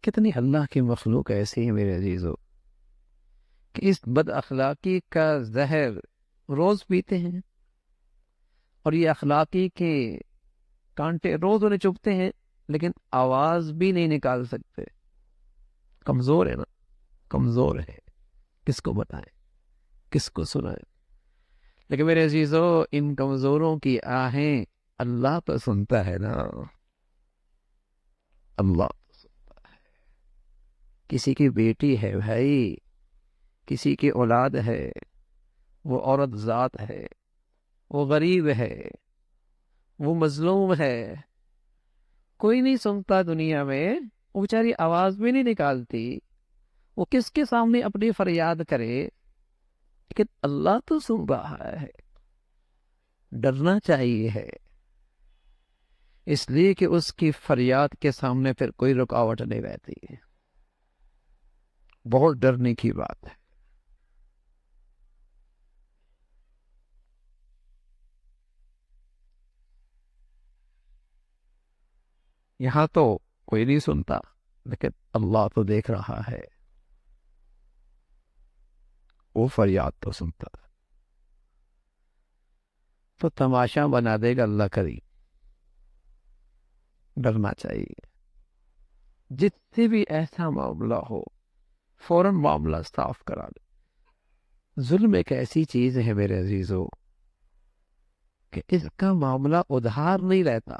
کتنی اللہ کی مخلوق ایسی ہے میرے عزیزو کہ اس بد اخلاقی کا زہر روز پیتے ہیں، اور یہ اخلاقی کے کانٹے روز انہیں چبھتے ہیں، لیکن آواز بھی نہیں نکال سکتے۔ کمزور ہے نا، کمزور ہے، کس کو بتائیں، کس کو سنائیں؟ لیکن میرے عزیزو، ان کمزوروں کی آہیں اللہ تو سنتا ہے نا، اللہ تو سنتا ہے۔ کسی کی بیٹی ہے بھائی، کسی کی اولاد ہے، وہ عورت ذات ہے، وہ غریب ہے، وہ مظلوم ہے، کوئی نہیں سنتا دنیا میں، وہ بیچاری آواز بھی نہیں نکالتی، وہ کس کے سامنے اپنی فریاد کرے؟ لیکن اللہ تو سن رہا ہے۔ ڈرنا چاہیے ہے، اس لیے کہ اس کی فریاد کے سامنے پھر کوئی رکاوٹ نہیں رہتی ہے۔ بہت ڈرنے کی بات ہے۔ یہاں تو کوئی نہیں سنتا، لیکن اللہ تو دیکھ رہا ہے، وہ فریاد تو سنتا ہے، تو تماشا بنا دے گا اللہ کریم۔ ڈرنا چاہیے، جس سے بھی ایسا معاملہ ہو فوراً معاملہ صاف کرا دے۔ ظلم ایک ایسی چیز ہے میرے عزیزو کہ اس کا معاملہ ادھار نہیں رہتا،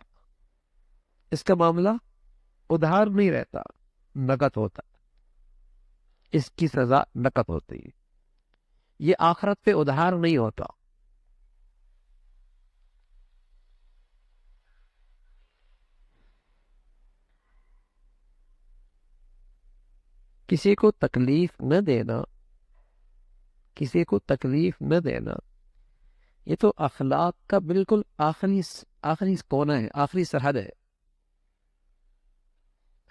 اس کا معاملہ ادھار نہیں رہتا، نقد ہوتا ہے، اس کی سزا نقد ہوتی ہے، یہ آخرت پہ ادھار نہیں ہوتا۔ کسی کو تکلیف نہ دینا، کسی کو تکلیف نہ دینا، یہ تو اخلاق کا بالکل آخری کونا ہے، آخری سرحد ہے۔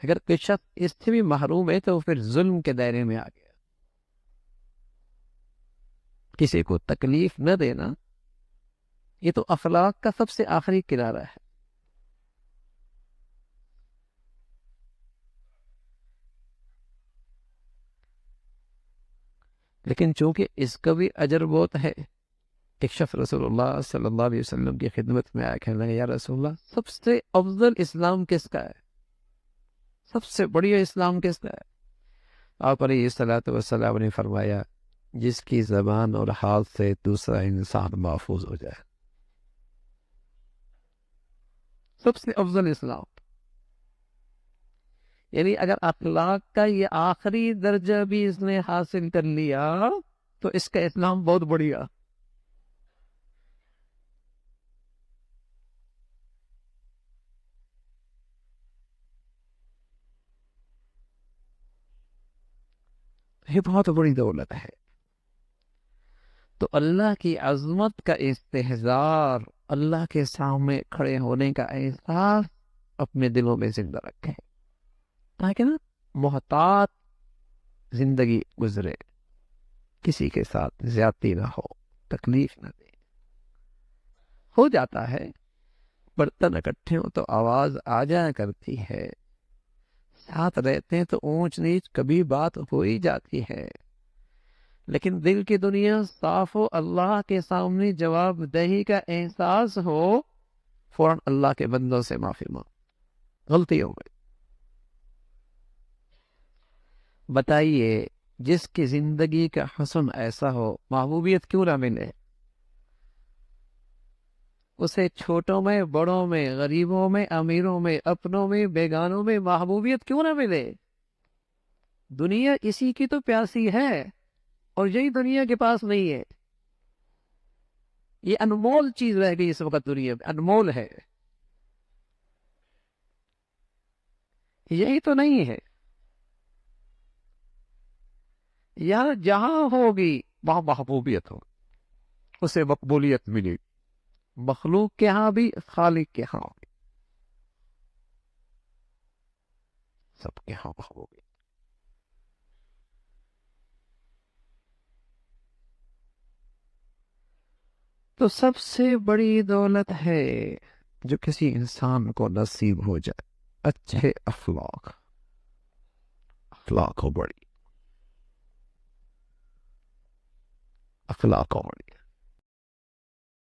اگر کوئی شخص اس سے بھی محروم ہے تو پھر ظلم کے دائرے میں آ گیا۔ کسی کو تکلیف نہ دینا، یہ تو اخلاق کا سب سے آخری کنارہ ہے۔ لیکن چونکہ اس کا بھی اجر بہت ہے، ایک شخص رسول اللہ صلی اللہ علیہ وسلم کی خدمت میں آیا، کہنے لگا یا رسول اللہ، سب سے افضل اسلام کس کا ہے؟ سب سے بڑھیا اسلام کس کا ہے؟ آپ علیہ الصلوۃ والسلام نے فرمایا، جس کی زبان اور ہاتھ سے دوسرا انسان محفوظ ہو جائے۔ سب سے افضل اسلام، یعنی اگر اخلاق کا یہ آخری درجہ بھی اس نے حاصل کر لیا تو اس کا اسلام بہت بڑھیا۔ یہ بہت بڑی دولت ہے۔ تو اللہ کی عظمت کا استحضار، اللہ کے سامنے کھڑے ہونے کا احساس اپنے دلوں میں زندہ رکھیں، تاکہ نا محتاط زندگی گزرے، کسی کے ساتھ زیادتی نہ ہو، تکلیف نہ دے۔ ہو جاتا ہے برتن اکٹھے ہو تو آواز آ جایا کرتی ہے، ساتھ رہتے ہیں تو اونچ نیچ کبھی بات ہو ہی جاتی ہے، لیکن دل کی دنیا صاف ہو، اللہ کے سامنے جواب دہی کا احساس ہو، فوراً اللہ کے بندوں سے معافی مانگ، غلطی ہو گئی۔ بتائیے، جس کی زندگی کا حسن ایسا ہو، محبوبیت کیوں نہ ملے؟ اسے چھوٹوں میں، بڑوں میں، غریبوں میں، امیروں میں، اپنوں میں، بیگانوں میں محبوبیت کیوں نہ ملے؟ دنیا اسی کی تو پیاسی ہے، اور یہی دنیا کے پاس نہیں ہے۔ یہ انمول چیز رہ گئی اس وقت دنیا میں، انمول ہے، یہی تو نہیں ہے۔ یہاں جہاں ہوگی وہاں محبوبیت ہو، اسے مقبولیت ملی، مخلوق کے ہاں بھی، خالق کے ہاں بھی، سب کے ہاں محبوبیت۔ تو سب سے بڑی دولت ہے جو کسی انسان کو نصیب ہو جائے، اچھے اخلاق، اخلاق ہو بڑی، اخلاق ہو بڑی.